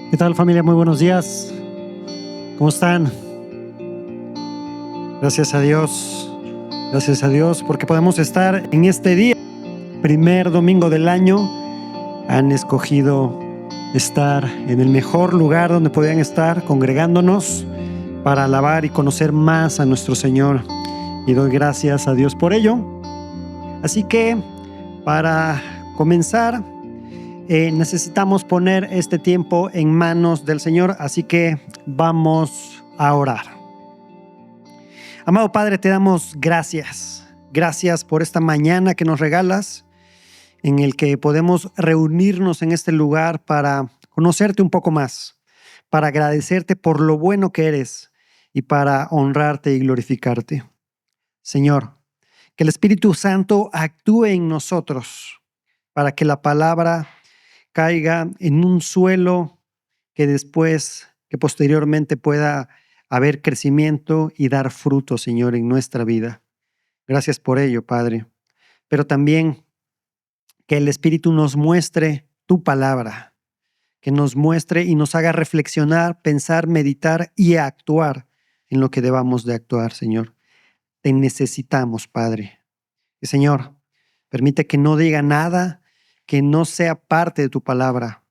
¿Qué tal, familia? Muy buenos días. ¿Cómo están? Gracias a Dios. Gracias a Dios porque podemos estar en este día, primer domingo del año. Han escogido estar en el mejor lugar donde podían estar, congregándonos para alabar y conocer más a nuestro Señor. Y doy gracias a Dios por ello. Así que, para comenzar, necesitamos poner este tiempo en manos del Señor, así que vamos a orar. Amado Padre, te damos gracias. Gracias por esta mañana que nos regalas, en el que podemos reunirnos en este lugar para conocerte un poco más, para agradecerte por lo bueno que eres y para honrarte y glorificarte. Señor, que el Espíritu Santo actúe en nosotros para que la palabra caiga en un suelo que posteriormente pueda haber crecimiento y dar fruto, Señor, en nuestra vida. Gracias por ello, Padre. Pero también que el Espíritu nos muestre tu palabra, que nos muestre y nos haga reflexionar, pensar, meditar y actuar en lo que debamos de actuar, Señor. Te necesitamos, Padre. Y, Señor, permite que no diga nada que no sea parte de tu palabra.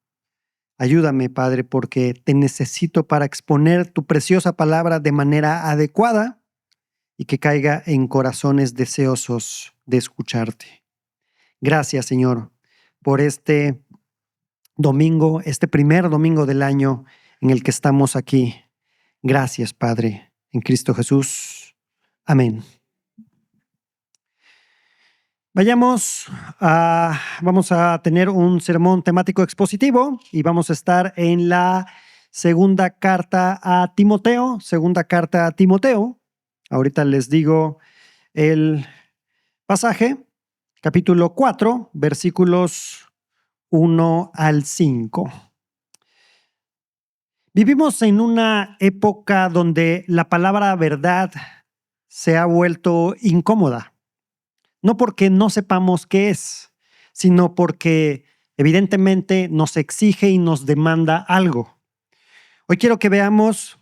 Ayúdame, Padre, porque te necesito para exponer tu preciosa palabra de manera adecuada y que caiga en corazones deseosos de escucharte. Gracias, Señor, por este domingo, este primer domingo del año en el que estamos aquí. Gracias, Padre, en Cristo Jesús. Amén. Vamos a tener un sermón temático expositivo y vamos a estar en la segunda carta a Timoteo. Ahorita les digo el pasaje, capítulo 4, versículos 1 al 5. Vivimos en una época donde la palabra verdad se ha vuelto incómoda. No porque no sepamos qué es, sino porque evidentemente nos exige y nos demanda algo. Hoy quiero que veamos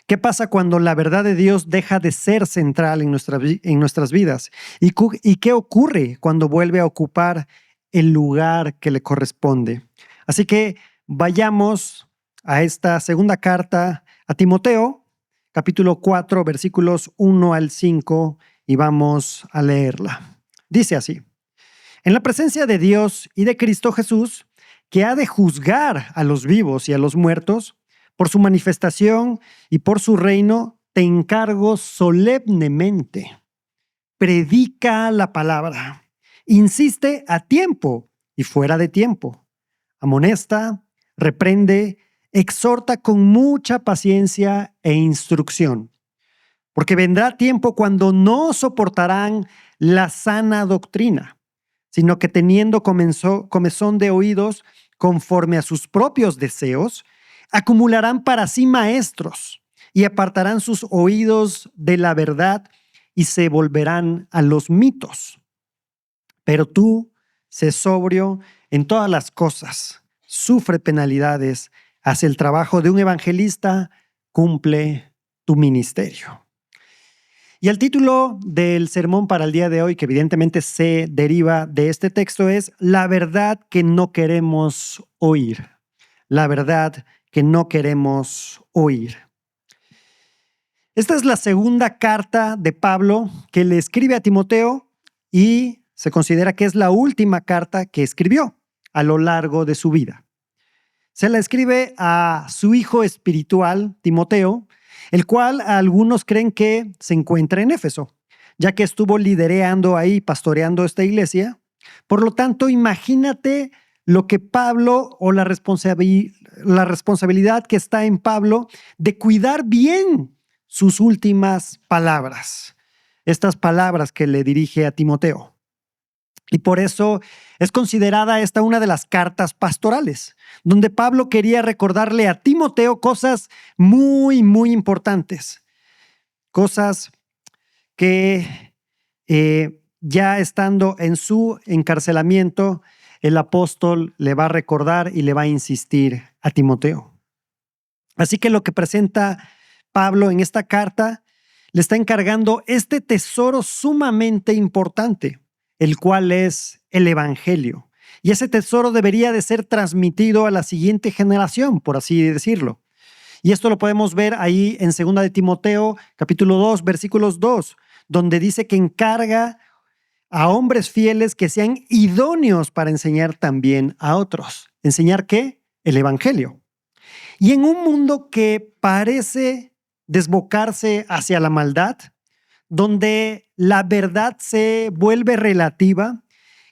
qué pasa cuando la verdad de Dios deja de ser central en nuestras vidas y qué ocurre cuando vuelve a ocupar el lugar que le corresponde. Así que vayamos a esta segunda carta a Timoteo, capítulo 4, versículos 1 al 5, y vamos a leerla. Dice así: en la presencia de Dios y de Cristo Jesús, que ha de juzgar a los vivos y a los muertos, por su manifestación y por su reino, te encargo solemnemente. Predica la palabra. Insiste a tiempo y fuera de tiempo. Amonesta, reprende, exhorta con mucha paciencia e instrucción. Porque vendrá tiempo cuando no soportarán la sana doctrina, sino que teniendo comezón de oídos conforme a sus propios deseos, acumularán para sí maestros y apartarán sus oídos de la verdad y se volverán a los mitos. Pero tú, sé sobrio en todas las cosas, sufre penalidades, haz el trabajo de un evangelista, cumple tu ministerio. Y el título del sermón para el día de hoy, que evidentemente se deriva de este texto, es La verdad que no queremos oír. La verdad que no queremos oír. Esta es la segunda carta de Pablo que le escribe a Timoteo y se considera que es la última carta que escribió a lo largo de su vida. Se la escribe a su hijo espiritual, Timoteo, el cual algunos creen que se encuentra en Éfeso, ya que estuvo lidereando ahí, pastoreando esta iglesia. Por lo tanto, imagínate lo que Pablo o la responsabilidad que está en Pablo de cuidar bien sus últimas palabras, estas palabras que le dirige a Timoteo. Y por eso es considerada esta una de las cartas pastorales, donde Pablo quería recordarle a Timoteo cosas muy, muy importantes. Cosas que ya estando en su encarcelamiento, el apóstol le va a recordar y le va a insistir a Timoteo. Así que lo que presenta Pablo en esta carta le está encargando este tesoro sumamente importante, el cual es el Evangelio. Y ese tesoro debería de ser transmitido a la siguiente generación, por así decirlo. Y esto lo podemos ver ahí en 2 de Timoteo, capítulo 2, versículos 2, donde dice que encarga a hombres fieles que sean idóneos para enseñar también a otros. ¿Enseñar qué? El Evangelio. Y en un mundo que parece desbocarse hacia la maldad, donde la verdad se vuelve relativa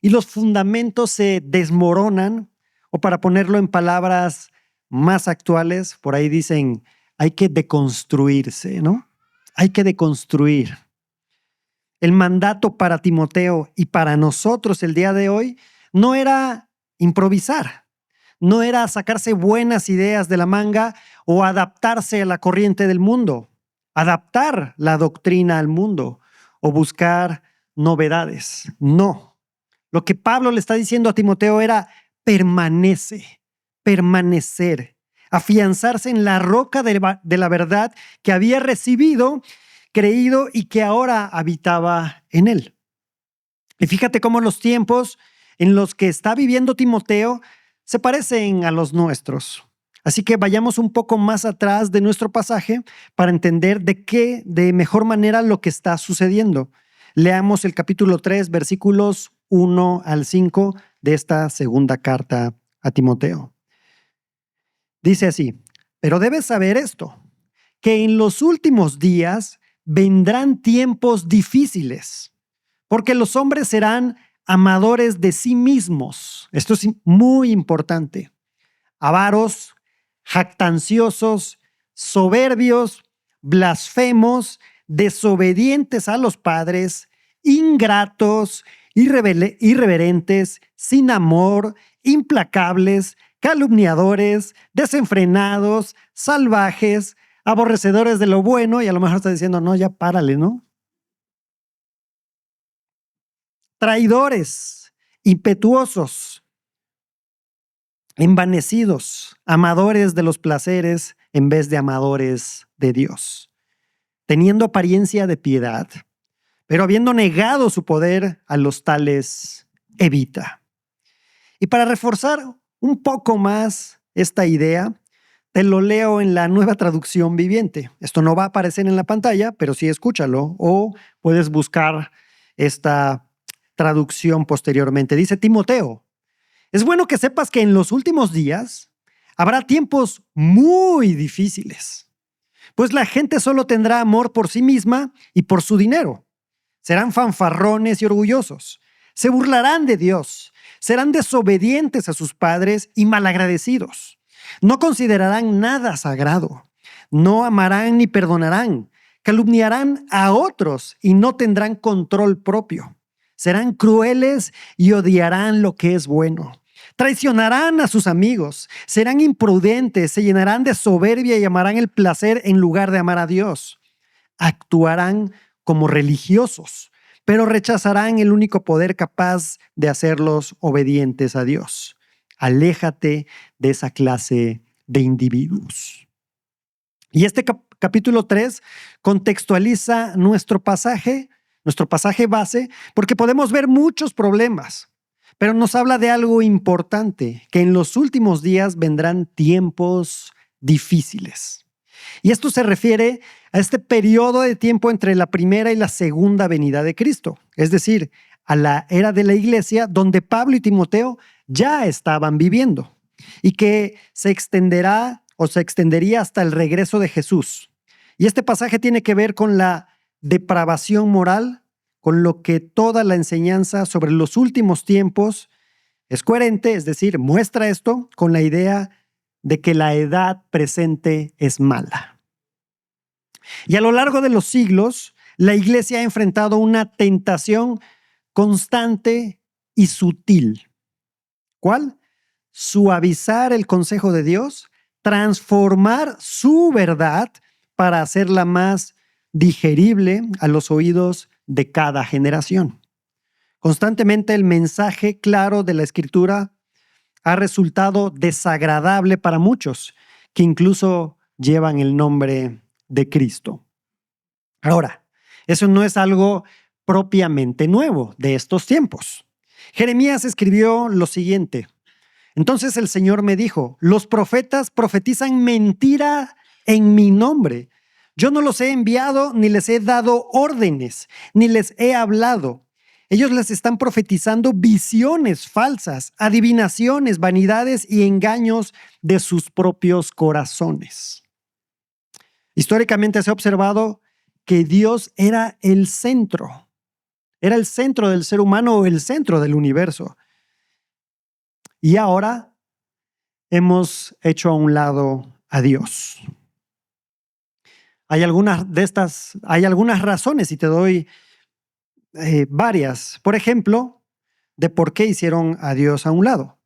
y los fundamentos se desmoronan, o para ponerlo en palabras más actuales, por ahí dicen, hay que deconstruirse, ¿no? Hay que deconstruir. El mandato para Timoteo y para nosotros el día de hoy no era improvisar, no era sacarse buenas ideas de la manga o adaptarse a la corriente del mundo, adaptar la doctrina al mundo o buscar novedades. No. Lo que Pablo le está diciendo a Timoteo era permanecer, afianzarse en la roca de la verdad que había recibido, creído y que ahora habitaba en él. Y fíjate cómo los tiempos en los que está viviendo Timoteo se parecen a los nuestros. Así que vayamos un poco más atrás de nuestro pasaje para entender de mejor manera lo que está sucediendo. Leamos el capítulo 3, versículos 1 al 5 de esta segunda carta a Timoteo. Dice así: pero debes saber esto, que en los últimos días vendrán tiempos difíciles, porque los hombres serán amadores de sí mismos. Esto es muy importante. Avaros, jactanciosos, soberbios, blasfemos, desobedientes a los padres, ingratos, irreverentes, sin amor, implacables, calumniadores, desenfrenados, salvajes, aborrecedores de lo bueno, y a lo mejor está diciendo, no, ya párale, ¿no? Traidores, impetuosos, envanecidos, amadores de los placeres en vez de amadores de Dios, teniendo apariencia de piedad, pero habiendo negado su poder, a los tales evita. Y para reforzar un poco más esta idea, te lo leo en la Nueva Traducción Viviente. Esto no va a aparecer en la pantalla, pero sí escúchalo, o puedes buscar esta traducción posteriormente. Dice Timoteo: es bueno que sepas que en los últimos días habrá tiempos muy difíciles, pues la gente solo tendrá amor por sí misma y por su dinero. Serán fanfarrones y orgullosos. Se burlarán de Dios. Serán desobedientes a sus padres y malagradecidos. No considerarán nada sagrado. No amarán ni perdonarán. Calumniarán a otros y no tendrán control propio. Serán crueles y odiarán lo que es bueno. Traicionarán a sus amigos. Serán imprudentes. Se llenarán de soberbia y amarán el placer en lugar de amar a Dios. Actuarán como religiosos, pero rechazarán el único poder capaz de hacerlos obedientes a Dios. Aléjate de esa clase de individuos. Y este capítulo 3 contextualiza nuestro pasaje base, porque podemos ver muchos problemas, pero nos habla de algo importante, que en los últimos días vendrán tiempos difíciles. Y esto se refiere a este periodo de tiempo entre la primera y la segunda venida de Cristo, es decir, a la era de la iglesia donde Pablo y Timoteo ya estaban viviendo y que se extendería hasta el regreso de Jesús. Y este pasaje tiene que ver con la depravación moral, con lo que toda la enseñanza sobre los últimos tiempos es coherente, es decir, muestra esto con la idea de que la edad presente es mala. Y a lo largo de los siglos, la iglesia ha enfrentado una tentación constante y sutil. ¿Cuál? Suavizar el consejo de Dios, transformar su verdad para hacerla más digerible a los oídos de cada generación. Constantemente el mensaje claro de la Escritura ha resultado desagradable para muchos, que incluso llevan el nombre de Cristo. Ahora, eso no es algo propiamente nuevo de estos tiempos. Jeremías escribió lo siguiente: entonces el Señor me dijo, los profetas profetizan mentira en mi nombre. Yo no los he enviado, ni les he dado órdenes, ni les he hablado. Ellos les están profetizando visiones falsas, adivinaciones, vanidades y engaños de sus propios corazones. Históricamente se ha observado que Dios era el centro del ser humano o el centro del universo. Y ahora hemos hecho a un lado a Dios. Hay algunas razones y te doy varias. Por ejemplo, de por qué hicieron a Dios a un lado.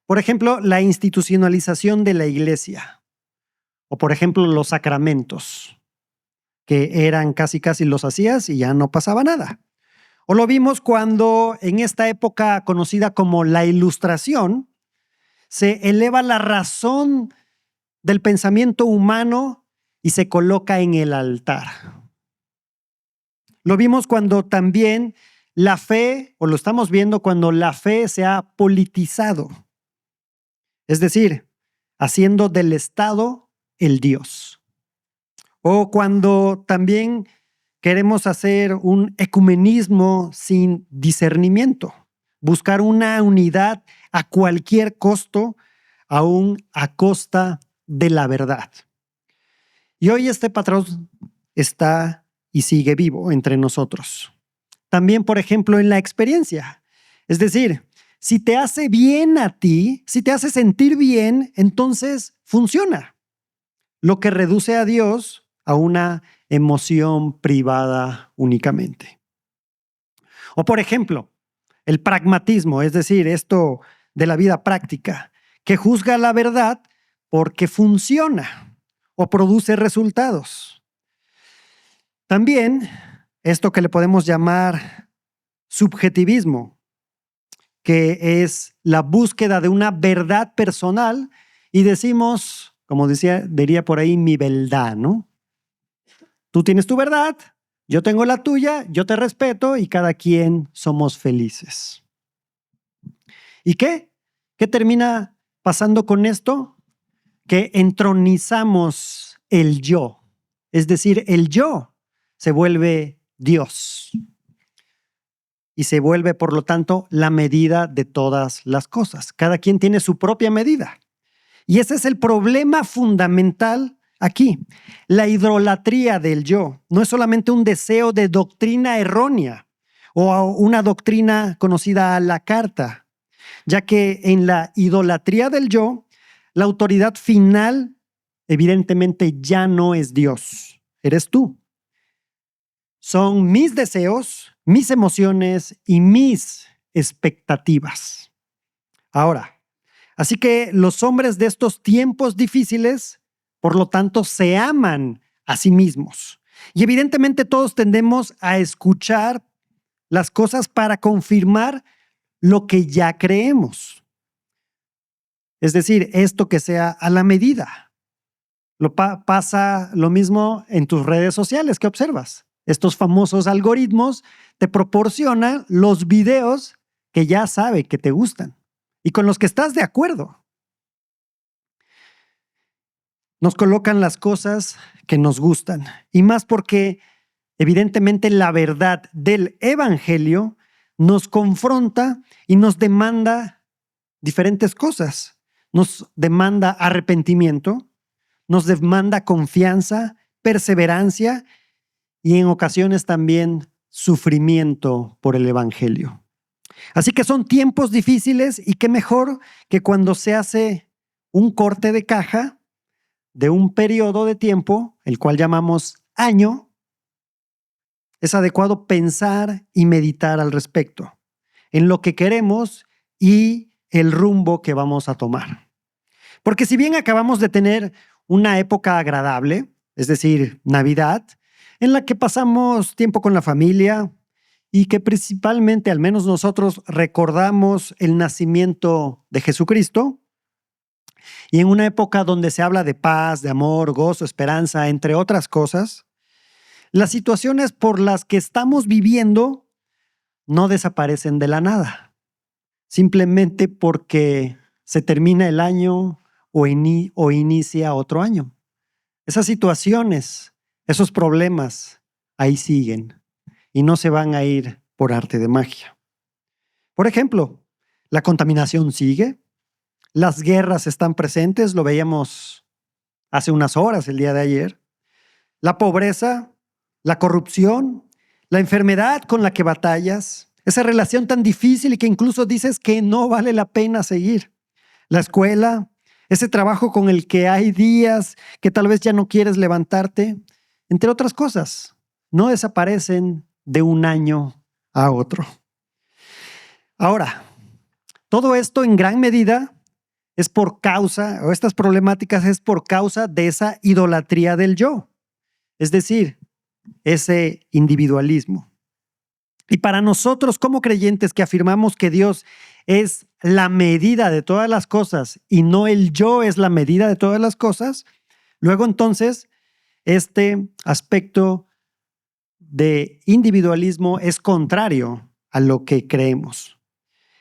Por ejemplo, la institucionalización de la iglesia. O por ejemplo, los sacramentos, que eran casi los hacías y ya no pasaba nada. O lo vimos cuando en esta época conocida como la Ilustración, se eleva la razón del pensamiento humano y se coloca en el altar. Lo vimos cuando también la fe, o lo estamos viendo cuando la fe se ha politizado. Es decir, haciendo del Estado el Dios. O cuando también queremos hacer un ecumenismo sin discernimiento, buscar una unidad a cualquier costo, aún a costa de la verdad. Y hoy este patrón está y sigue vivo entre nosotros. También, por ejemplo, en la experiencia. Es decir, si te hace bien a ti, si te hace sentir bien, entonces funciona. Lo que reduce a Dios a una emoción privada únicamente. O por ejemplo, el pragmatismo, es decir, esto de la vida práctica, que juzga la verdad porque funciona o produce resultados. También esto que le podemos llamar subjetivismo, que es la búsqueda de una verdad personal y decimos, como diría por ahí, mi verdad, ¿no? Tú tienes tu verdad, yo tengo la tuya, yo te respeto y cada quien somos felices. ¿Y qué? ¿Qué termina pasando con esto? Que entronizamos el yo. Es decir, el yo se vuelve Dios. Y se vuelve, por lo tanto, la medida de todas las cosas. Cada quien tiene su propia medida. Y ese es el problema fundamental aquí. La idolatría del yo no es solamente un deseo de doctrina errónea o una doctrina conocida a la carta, ya que en la idolatría del yo, la autoridad final evidentemente ya no es Dios, eres tú. Son mis deseos, mis emociones y mis expectativas. Ahora, así que los hombres de estos tiempos difíciles, por lo tanto, se aman a sí mismos. Y evidentemente todos tendemos a escuchar las cosas para confirmar lo que ya creemos. Es decir, esto que sea a la medida. Pasa lo mismo en tus redes sociales que observas. Estos famosos algoritmos te proporcionan los videos que ya sabe que te gustan y con los que estás de acuerdo. Nos colocan las cosas que nos gustan y más porque evidentemente la verdad del evangelio nos confronta y nos demanda diferentes cosas. Nos demanda arrepentimiento, nos demanda confianza, perseverancia y en ocasiones también sufrimiento por el evangelio. Así que son tiempos difíciles y qué mejor que cuando se hace un corte de caja de un periodo de tiempo, el cual llamamos año, es adecuado pensar y meditar al respecto, en lo que queremos y el rumbo que vamos a tomar. Porque si bien acabamos de tener una época agradable, es decir, Navidad, en la que pasamos tiempo con la familia y que principalmente, al menos nosotros, recordamos el nacimiento de Jesucristo, y en una época donde se habla de paz, de amor, gozo, esperanza, entre otras cosas, las situaciones por las que estamos viviendo no desaparecen de la nada, simplemente porque se termina el año o inicia otro año. Esas situaciones, esos problemas, ahí siguen y no se van a ir por arte de magia. Por ejemplo, la contaminación sigue, las guerras están presentes, lo veíamos hace unas horas, el día de ayer. La pobreza, la corrupción, la enfermedad con la que batallas, esa relación tan difícil y que incluso dices que no vale la pena seguir. La escuela, ese trabajo con el que hay días que tal vez ya no quieres levantarte, entre otras cosas, no desaparecen de un año a otro. Ahora, todo esto en gran medida es por causa, o estas problemáticas es por causa de esa idolatría del yo, es decir, ese individualismo. Y para nosotros como creyentes que afirmamos que Dios es la medida de todas las cosas y no el yo es la medida de todas las cosas, luego entonces este aspecto de individualismo es contrario a lo que creemos.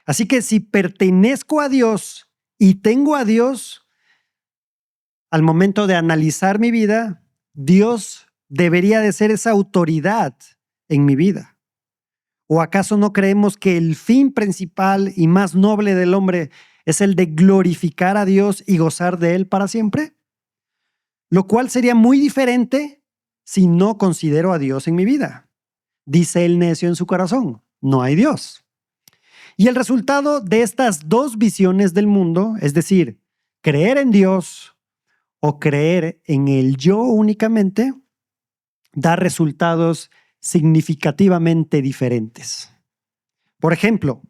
Así que si pertenezco a Dios y tengo a Dios, al momento de analizar mi vida, Dios debería de ser esa autoridad en mi vida. ¿O acaso no creemos que el fin principal y más noble del hombre es el de glorificar a Dios y gozar de Él para siempre? Lo cual sería muy diferente si no considero a Dios en mi vida. Dice el necio en su corazón, no hay Dios. Y el resultado de estas dos visiones del mundo, es decir, creer en Dios o creer en el yo únicamente, da resultados significativamente diferentes. Por ejemplo,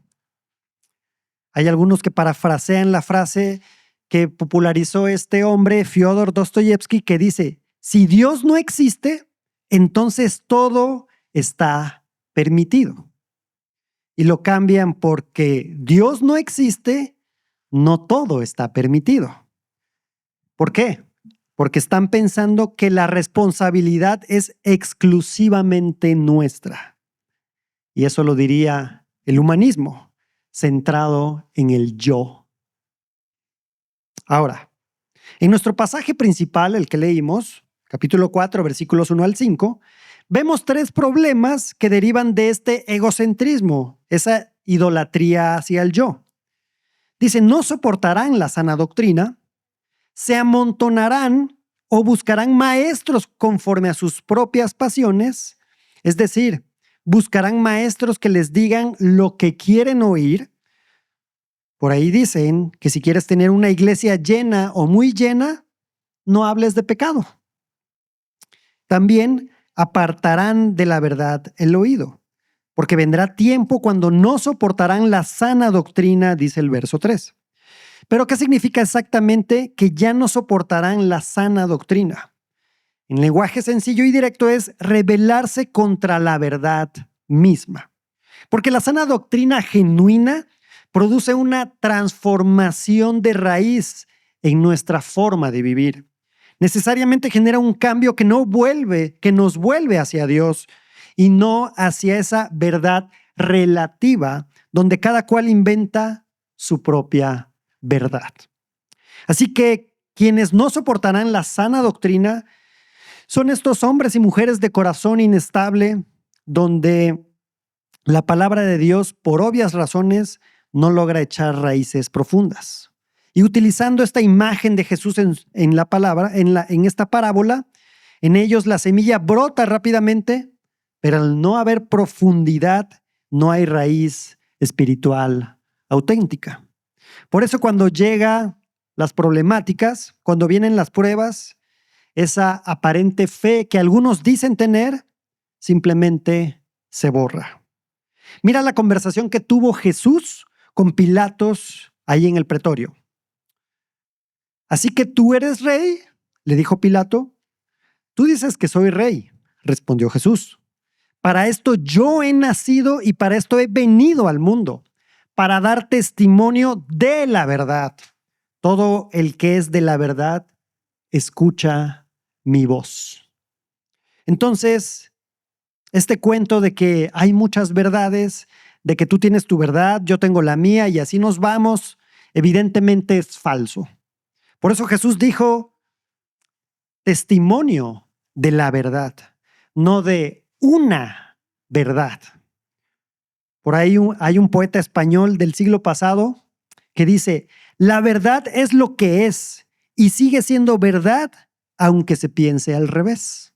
hay algunos que parafrasean la frase que popularizó este hombre, Fyodor Dostoyevsky, que dice, si Dios no existe, entonces todo está permitido. Y lo cambian porque Dios no existe, no todo está permitido. ¿Por qué? Porque están pensando que la responsabilidad es exclusivamente nuestra. Y eso lo diría el humanismo, centrado en el yo. Ahora, en nuestro pasaje principal, el que leímos, capítulo 4, versículos 1 al 5, vemos tres problemas que derivan de este egocentrismo, esa idolatría hacia el yo. Dice, no soportarán la sana doctrina, se amontonarán o buscarán maestros conforme a sus propias pasiones, es decir, buscarán maestros que les digan lo que quieren oír. Por ahí dicen que si quieres tener una iglesia llena o muy llena, no hables de pecado. También apartarán de la verdad el oído, porque vendrá tiempo cuando no soportarán la sana doctrina, dice el verso 3. Pero ¿qué significa exactamente que ya no soportarán la sana doctrina? En lenguaje sencillo y directo es rebelarse contra la verdad misma. Porque la sana doctrina genuina produce una transformación de raíz en nuestra forma de vivir. Necesariamente genera un cambio que nos vuelve hacia Dios y no hacia esa verdad relativa donde cada cual inventa su propia verdad. Así que quienes no soportarán la sana doctrina son estos hombres y mujeres de corazón inestable, donde la palabra de Dios, por obvias razones, no logra echar raíces profundas. Y utilizando esta imagen de Jesús en la palabra, en esta parábola, en ellos la semilla brota rápidamente, pero al no haber profundidad, no hay raíz espiritual auténtica. Por eso cuando llegan las problemáticas, cuando vienen las pruebas, esa aparente fe que algunos dicen tener, simplemente se borra. Mira la conversación que tuvo Jesús con Pilatos ahí en el pretorio. ¿Así que tú eres rey?, le dijo Pilato. Tú dices que soy rey, respondió Jesús. Para esto yo he nacido y para esto he venido al mundo, para dar testimonio de la verdad. Todo el que es de la verdad escucha mi voz. Entonces, este cuento de que hay muchas verdades, de que tú tienes tu verdad, yo tengo la mía y así nos vamos, evidentemente es falso. Por eso Jesús dijo testimonio de la verdad, no de una verdad. Por ahí hay un poeta español del siglo pasado que dice, la verdad es lo que es y sigue siendo verdad aunque se piense al revés.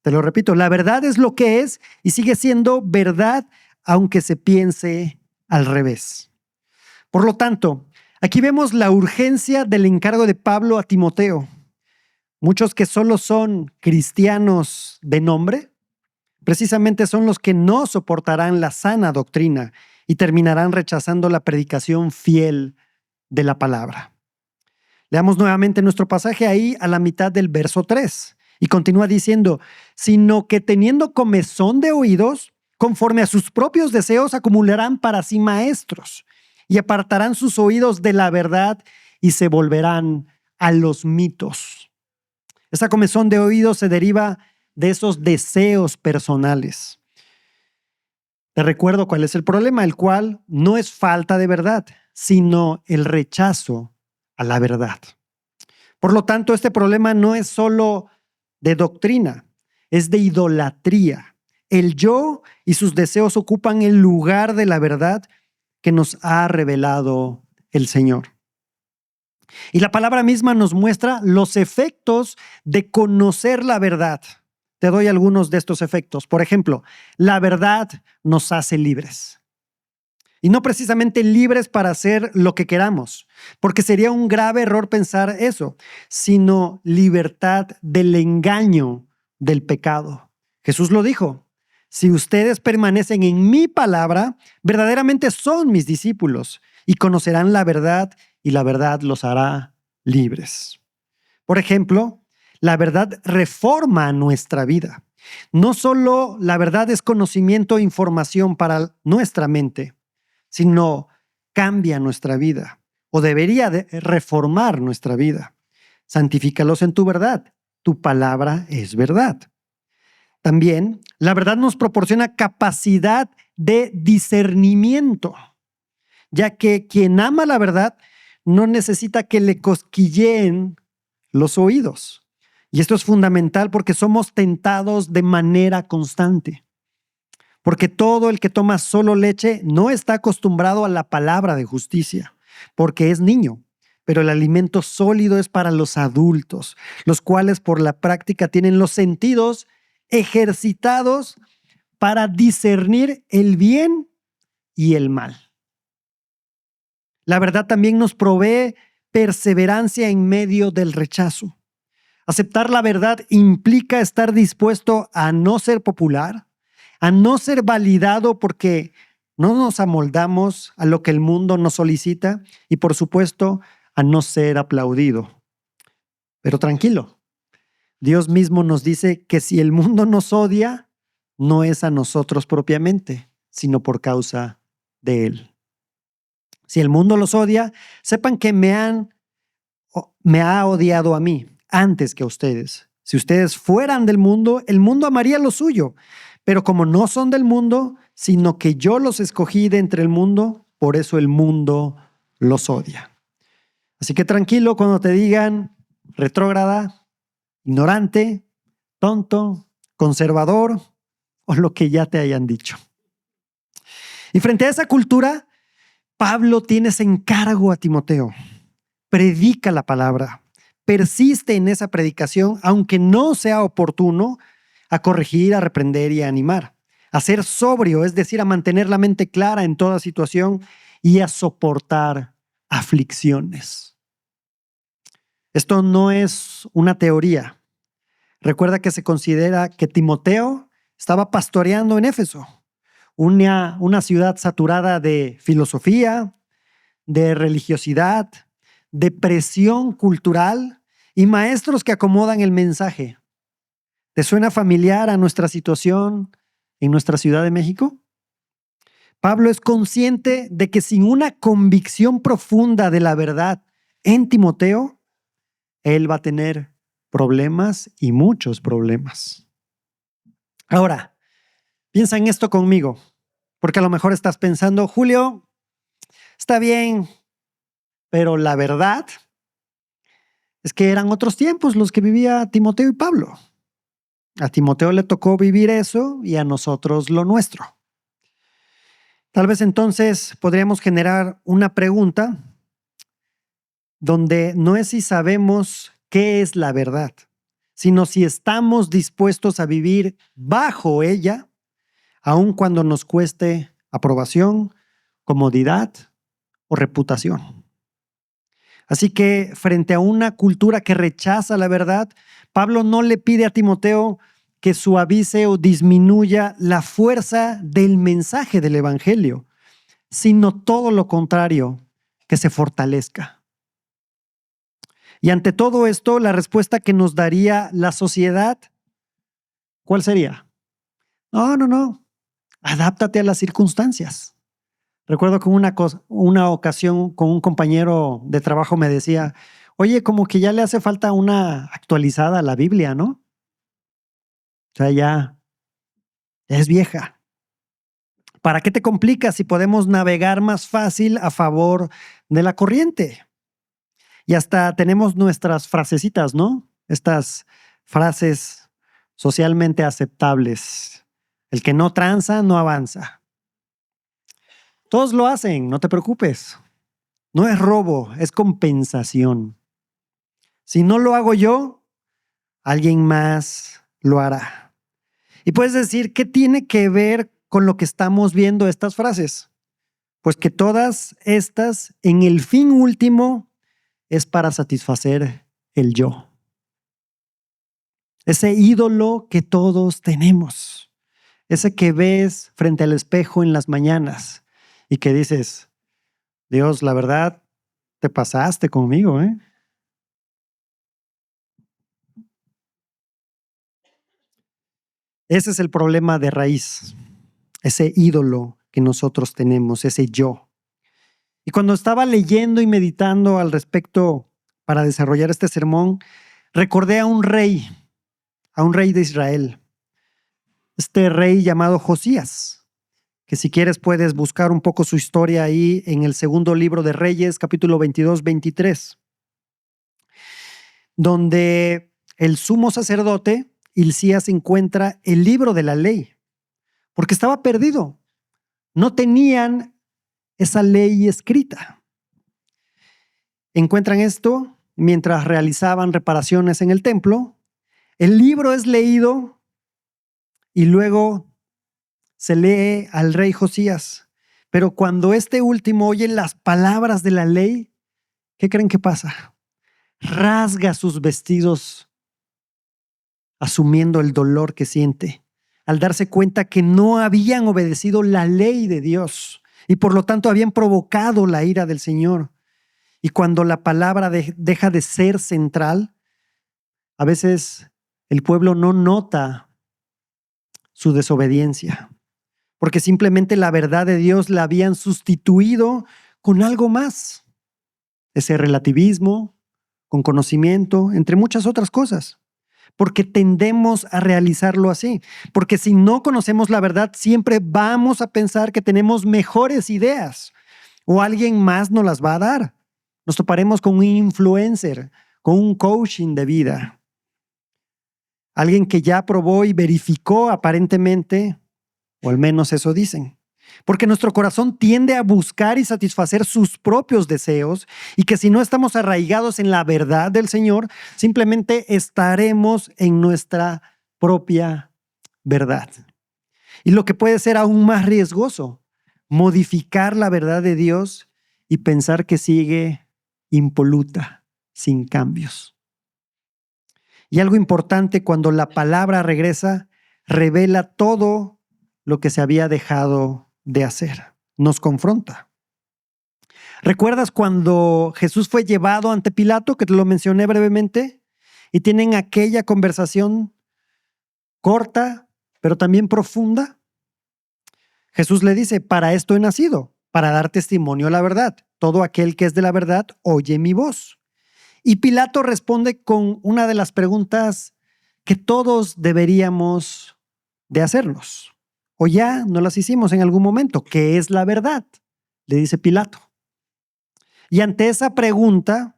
Te lo repito, la verdad es lo que es y sigue siendo verdad aunque se piense al revés. Por lo tanto, aquí vemos la urgencia del encargo de Pablo a Timoteo. Muchos que solo son cristianos de nombre, precisamente son los que no soportarán la sana doctrina y terminarán rechazando la predicación fiel de la palabra. Leamos nuevamente nuestro pasaje ahí a la mitad del verso 3 y continúa diciendo, sino que teniendo comezón de oídos, conforme a sus propios deseos acumularán para sí maestros y apartarán sus oídos de la verdad y se volverán a los mitos. Esa comezón de oídos se deriva de esos deseos personales. Te recuerdo cuál es el problema, el cual no es falta de verdad, sino el rechazo a la verdad. Por lo tanto, este problema no es solo de doctrina, es de idolatría. El yo y sus deseos ocupan el lugar de la verdad que nos ha revelado el Señor. Y la palabra misma nos muestra los efectos de conocer la verdad. Te doy algunos de estos efectos. Por ejemplo, la verdad nos hace libres. Y no precisamente libres para hacer lo que queramos, porque sería un grave error pensar eso, sino libertad del engaño del pecado. Jesús lo dijo, si ustedes permanecen en mi palabra, verdaderamente son mis discípulos y conocerán la verdad y la verdad los hará libres. Por ejemplo, la verdad reforma nuestra vida. No solo la verdad es conocimiento e información para nuestra mente, sino cambia nuestra vida o debería de reformar nuestra vida. Santifícalos en tu verdad. Tu palabra es verdad. También la verdad nos proporciona capacidad de discernimiento, ya que quien ama la verdad no necesita que le cosquilleen los oídos. Y esto es fundamental porque somos tentados de manera constante. Porque todo el que toma solo leche no está acostumbrado a la palabra de justicia, porque es niño. Pero el alimento sólido es para los adultos, los cuales por la práctica tienen los sentidos ejercitados para discernir el bien y el mal. La verdad también nos provee perseverancia en medio del rechazo. Aceptar la verdad implica estar dispuesto a no ser popular, a no ser validado porque no nos amoldamos a lo que el mundo nos solicita y, por supuesto, a no ser aplaudido. Pero tranquilo, Dios mismo nos dice que si el mundo nos odia, no es a nosotros propiamente, sino por causa de Él. Si el mundo los odia, sepan que me ha odiado a mí antes que a ustedes. Si ustedes fueran del mundo, el mundo amaría lo suyo. Pero como no son del mundo, sino que yo los escogí de entre el mundo, por eso el mundo los odia. Así que tranquilo cuando te digan retrógrada, ignorante, tonto, conservador o lo que ya te hayan dicho. Y frente a esa cultura, Pablo tiene ese encargo a Timoteo. Predica la palabra, persiste en esa predicación, aunque no sea oportuno, a corregir, a reprender y a animar. A ser sobrio, es decir, a mantener la mente clara en toda situación y a soportar aflicciones. Esto no es una teoría. Recuerda que se considera que Timoteo estaba pastoreando en Éfeso, una ciudad saturada de filosofía, de religiosidad, de presión cultural y maestros que acomodan el mensaje. ¿Te suena familiar a nuestra situación en nuestra Ciudad de México? Pablo es consciente de que sin una convicción profunda de la verdad en Timoteo, él va a tener problemas y muchos problemas. Ahora, piensa en esto conmigo, porque a lo mejor estás pensando, Julio, está bien, pero la verdad es que eran otros tiempos los que vivía Timoteo y Pablo. A Timoteo le tocó vivir eso y a nosotros lo nuestro. Tal vez entonces podríamos generar una pregunta donde no es si sabemos qué es la verdad, sino si estamos dispuestos a vivir bajo ella, aun cuando nos cueste aprobación, comodidad o reputación. Así que frente a una cultura que rechaza la verdad, Pablo no le pide a Timoteo que suavice o disminuya la fuerza del mensaje del evangelio, sino todo lo contrario, que se fortalezca. Y ante todo esto, la respuesta que nos daría la sociedad, ¿cuál sería? No, adáptate a las circunstancias. Recuerdo que una ocasión con un compañero de trabajo me decía, oye, como que ya le hace falta una actualizada a la Biblia, ¿no? O sea, ya es vieja. ¿Para qué te complicas si podemos navegar más fácil a favor de la corriente? Y hasta tenemos nuestras frasecitas, ¿no? Estas frases socialmente aceptables. El que no tranza, no avanza. Todos lo hacen, no te preocupes. No es robo, es compensación. Si no lo hago yo, alguien más lo hará. Y puedes decir, ¿qué tiene que ver con lo que estamos viendo estas frases? Pues que todas estas, en el fin último, es para satisfacer el yo. Ese ídolo que todos tenemos. Ese que ves frente al espejo en las mañanas y que dices, Dios, la verdad, te pasaste conmigo, ¿eh? Ese es el problema de raíz, ese ídolo que nosotros tenemos, ese yo. Y cuando estaba leyendo y meditando al respecto para desarrollar este sermón, recordé a un rey de Israel, este rey llamado Josías, que si quieres puedes buscar un poco su historia ahí en el segundo libro de Reyes, capítulo 22-23, donde el sumo sacerdote Hilcías encuentra el libro de la ley, porque estaba perdido. No tenían esa ley escrita. Encuentran esto mientras realizaban reparaciones en el templo. El libro es leído y luego se lee al rey Josías. Pero cuando este último oye las palabras de la ley, ¿qué creen que pasa? Rasga sus vestidos, asumiendo el dolor que siente, al darse cuenta que no habían obedecido la ley de Dios y por lo tanto habían provocado la ira del Señor. Y cuando la palabra deja de ser central, a veces el pueblo no nota su desobediencia, porque simplemente la verdad de Dios la habían sustituido con algo más. Ese relativismo, con conocimiento, entre muchas otras cosas. Porque tendemos a realizarlo así. Porque si no conocemos la verdad, siempre vamos a pensar que tenemos mejores ideas o alguien más nos las va a dar. Nos toparemos con un influencer, con un coaching de vida. Alguien que ya probó y verificó aparentemente, o al menos eso dicen. Porque nuestro corazón tiende a buscar y satisfacer sus propios deseos y que si no estamos arraigados en la verdad del Señor, simplemente estaremos en nuestra propia verdad. Y lo que puede ser aún más riesgoso, modificar la verdad de Dios y pensar que sigue impoluta, sin cambios. Y algo importante, cuando la palabra regresa, revela todo lo que se había dejado de hacer. Nos confronta. ¿Recuerdas cuando Jesús fue llevado ante Pilato, que te lo mencioné brevemente? Y tienen aquella conversación corta, pero también profunda. Jesús le dice, para esto he nacido, para dar testimonio a la verdad. Todo aquel que es de la verdad oye mi voz. Y Pilato responde con una de las preguntas que todos deberíamos de hacernos. O ya no las hicimos en algún momento. ¿Qué es la verdad? Le dice Pilato. Y ante esa pregunta,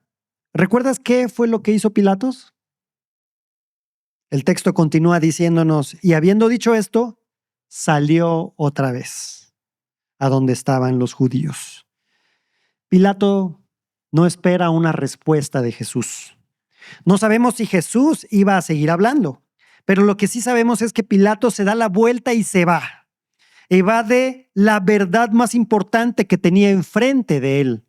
¿recuerdas qué fue lo que hizo Pilatos? El texto continúa diciéndonos, y habiendo dicho esto, salió otra vez a donde estaban los judíos. Pilato no espera una respuesta de Jesús. No sabemos si Jesús iba a seguir hablando, pero lo que sí sabemos es que Pilato se da la vuelta y se va. Evade la verdad más importante que tenía enfrente de él.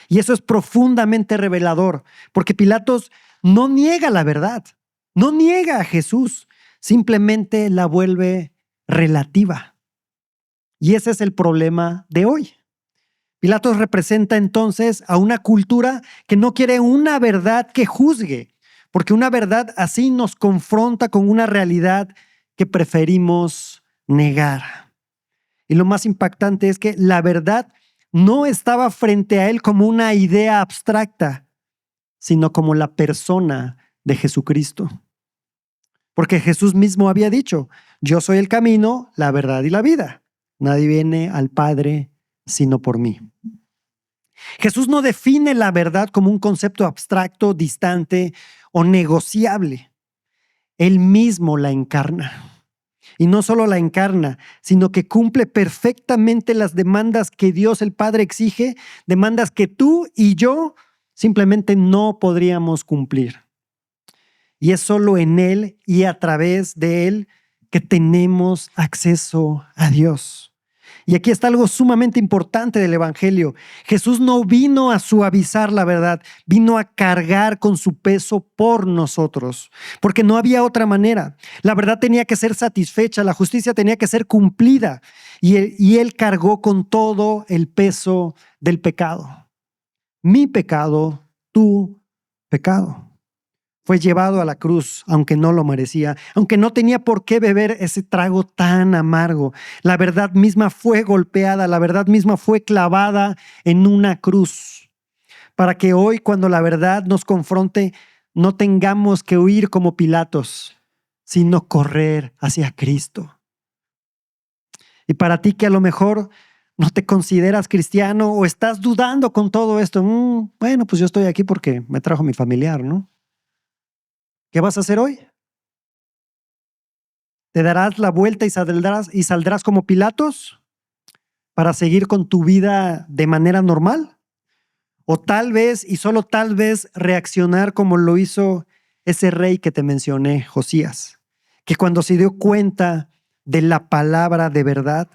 Y eso es profundamente revelador, porque Pilatos no niega la verdad, no niega a Jesús, simplemente la vuelve relativa. Y ese es el problema de hoy. Pilatos representa entonces a una cultura que no quiere una verdad que juzgue, porque una verdad así nos confronta con una realidad que preferimos negar. Y lo más impactante es que la verdad no estaba frente a él como una idea abstracta, sino como la persona de Jesucristo. Porque Jesús mismo había dicho, yo soy el camino, la verdad y la vida. Nadie viene al Padre sino por mí. Jesús no define la verdad como un concepto abstracto, distante o negociable. Él mismo la encarna. Y no solo la encarna, sino que cumple perfectamente las demandas que Dios el Padre exige, demandas que tú y yo simplemente no podríamos cumplir. Y es solo en Él y a través de Él que tenemos acceso a Dios. Y aquí está algo sumamente importante del Evangelio. Jesús no vino a suavizar la verdad, vino a cargar con su peso por nosotros, porque no había otra manera. La verdad tenía que ser satisfecha, la justicia tenía que ser cumplida, y él cargó con todo el peso del pecado. Mi pecado, tu pecado. Fue llevado a la cruz, aunque no lo merecía, aunque no tenía por qué beber ese trago tan amargo. La verdad misma fue golpeada, la verdad misma fue clavada en una cruz, para que hoy, cuando la verdad nos confronte, no tengamos que huir como Pilatos, sino correr hacia Cristo. Y para ti que a lo mejor no te consideras cristiano o estás dudando con todo esto, bueno, pues yo estoy aquí porque me trajo mi familiar, ¿no? ¿Qué vas a hacer hoy? ¿Te darás la vuelta y saldrás como Pilatos para seguir con tu vida de manera normal? ¿O tal vez, y solo tal vez, reaccionar como lo hizo ese rey que te mencioné, Josías, que cuando se dio cuenta de la palabra de verdad,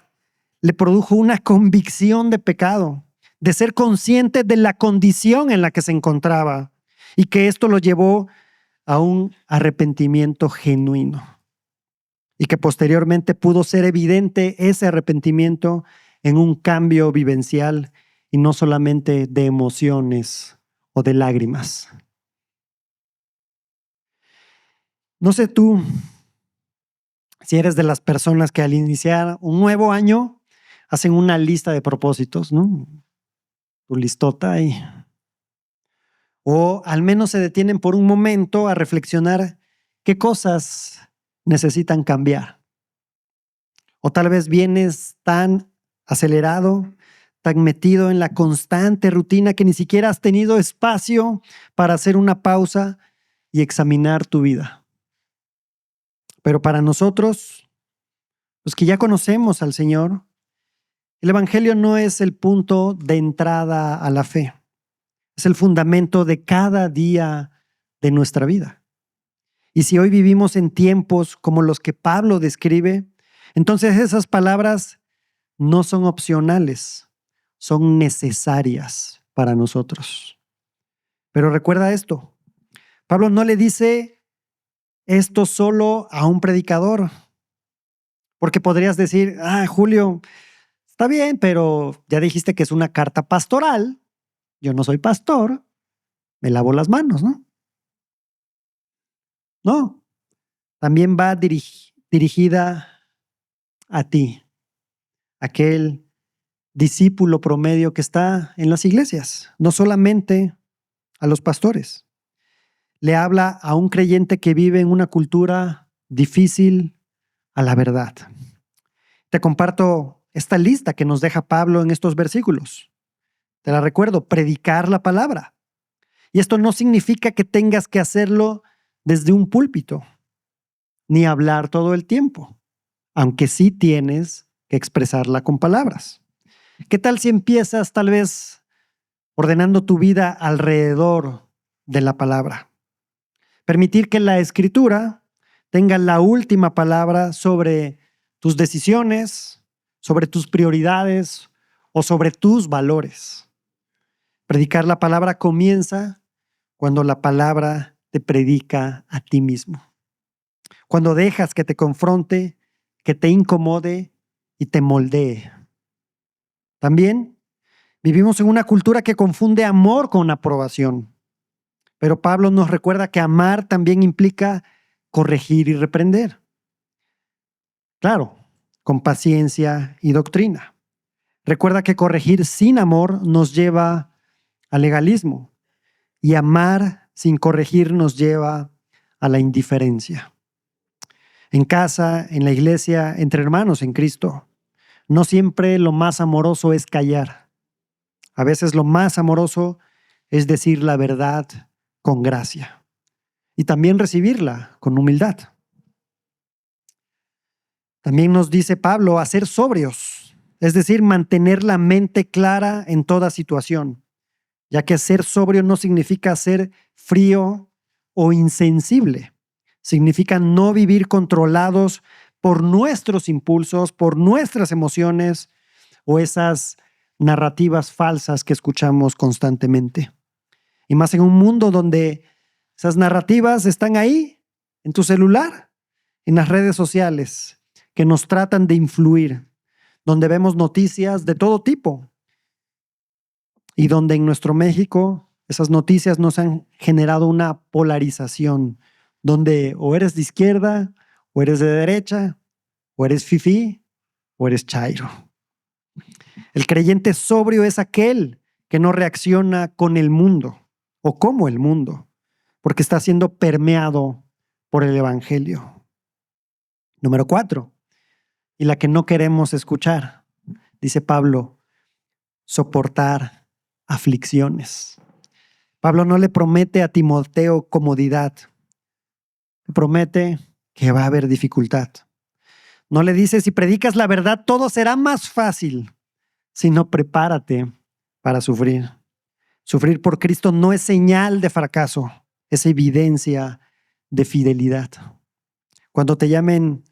le produjo una convicción de pecado, de ser consciente de la condición en la que se encontraba y que esto lo llevó a un arrepentimiento genuino? Y que posteriormente pudo ser evidente ese arrepentimiento en un cambio vivencial y no solamente de emociones o de lágrimas. No sé tú si eres de las personas que al iniciar un nuevo año hacen una lista de propósitos, ¿no? Tu listota ahí. O al menos se detienen por un momento a reflexionar qué cosas necesitan cambiar. O tal vez vienes tan acelerado, tan metido en la constante rutina que ni siquiera has tenido espacio para hacer una pausa y examinar tu vida. Pero para nosotros, los que ya conocemos al Señor, el Evangelio no es el punto de entrada a la fe. Es el fundamento de cada día de nuestra vida. Y si hoy vivimos en tiempos como los que Pablo describe, entonces esas palabras no son opcionales, son necesarias para nosotros. Pero recuerda esto, Pablo no le dice esto solo a un predicador, porque podrías decir, Julio, está bien, pero ya dijiste que es una carta pastoral, yo no soy pastor, me lavo las manos, ¿no? No, también va dirigida a ti, aquel discípulo promedio que está en las iglesias, no solamente a los pastores. Le habla a un creyente que vive en una cultura difícil a la verdad. Te comparto esta lista que nos deja Pablo en estos versículos. Te la recuerdo, predicar la palabra. Y esto no significa que tengas que hacerlo desde un púlpito, ni hablar todo el tiempo, aunque sí tienes que expresarla con palabras. ¿Qué tal si empiezas tal vez ordenando tu vida alrededor de la palabra? Permitir que la escritura tenga la última palabra sobre tus decisiones, sobre tus prioridades o sobre tus valores. Predicar la palabra comienza cuando la palabra te predica a ti mismo. Cuando dejas que te confronte, que te incomode y te moldee. También vivimos en una cultura que confunde amor con aprobación. Pero Pablo nos recuerda que amar también implica corregir y reprender. Claro, con paciencia y doctrina. Recuerda que corregir sin amor nos lleva al legalismo y amar sin corregir nos lleva a la indiferencia. En casa, en la iglesia, entre hermanos en Cristo, no siempre lo más amoroso es callar. A veces lo más amoroso es decir la verdad con gracia y también recibirla con humildad. También nos dice Pablo a ser sobrios, es decir, mantener la mente clara en toda situación, ya que ser sobrio no significa ser frío o insensible, significa no vivir controlados por nuestros impulsos, por nuestras emociones o esas narrativas falsas que escuchamos constantemente. Y más en un mundo donde esas narrativas están ahí, en tu celular, en las redes sociales, que nos tratan de influir, donde vemos noticias de todo tipo y donde en nuestro México esas noticias nos han generado una polarización, donde o eres de izquierda, o eres de derecha, o eres fifí, o eres chairo. El creyente sobrio es aquel que no reacciona con el mundo o como el mundo, porque está siendo permeado por el evangelio. Número 4, y la que no queremos escuchar, dice Pablo, soportar aflicciones. Pablo no le promete a Timoteo comodidad, le promete que va a haber dificultad. No le dice, si predicas la verdad, todo será más fácil, sino prepárate para sufrir. Sufrir por Cristo no es señal de fracaso, es evidencia de fidelidad. Cuando te llamen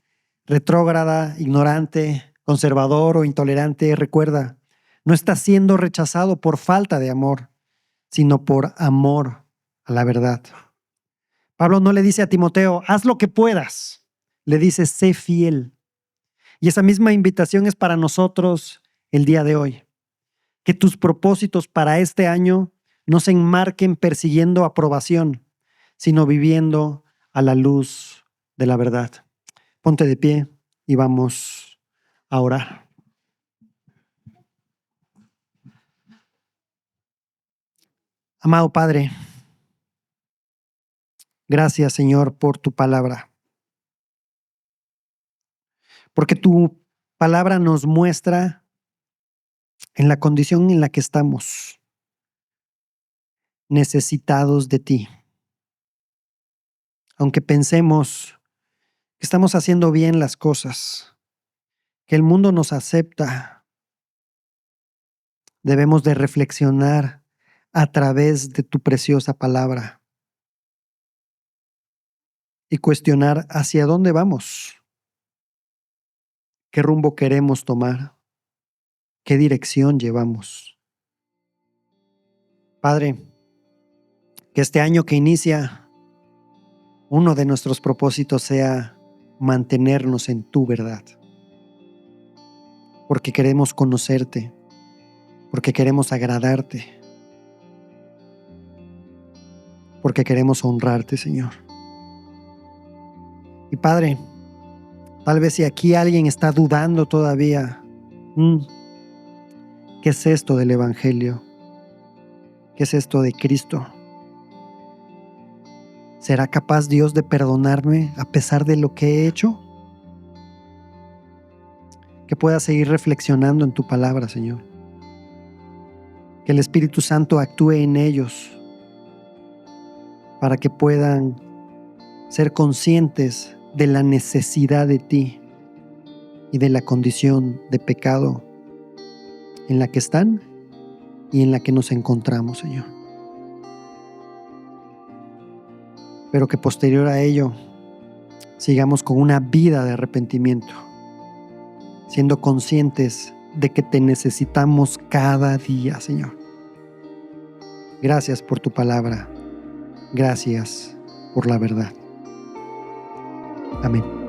retrógrada, ignorante, conservador o intolerante, recuerda, no estás siendo rechazado por falta de amor, sino por amor a la verdad. Pablo no le dice a Timoteo, haz lo que puedas, le dice, sé fiel. Y esa misma invitación es para nosotros el día de hoy. Que tus propósitos para este año no se enmarquen persiguiendo aprobación, sino viviendo a la luz de la verdad. Ponte de pie y vamos a orar. Amado Padre, gracias Señor por tu palabra, porque tu palabra nos muestra en la condición en la que estamos, necesitados de ti. Aunque pensemos que estamos haciendo bien las cosas, que el mundo nos acepta, debemos de reflexionar a través de tu preciosa palabra y cuestionar hacia dónde vamos, qué rumbo queremos tomar, qué dirección llevamos. Padre, que este año que inicia, uno de nuestros propósitos sea mantenernos en tu verdad, porque queremos conocerte, porque queremos agradarte, porque queremos honrarte, Señor. Y Padre, tal vez si aquí alguien está dudando todavía ¿Qué es esto del Evangelio? ¿Qué es esto de Cristo? ¿Será capaz Dios de perdonarme a pesar de lo que he hecho? Que pueda seguir reflexionando en tu palabra, Señor. Que el Espíritu Santo actúe en ellos para que puedan ser conscientes de la necesidad de ti y de la condición de pecado en la que están y en la que nos encontramos, Señor. Pero que posterior a ello sigamos con una vida de arrepentimiento, siendo conscientes de que te necesitamos cada día, Señor. Gracias por tu palabra. Gracias por la verdad. Amén.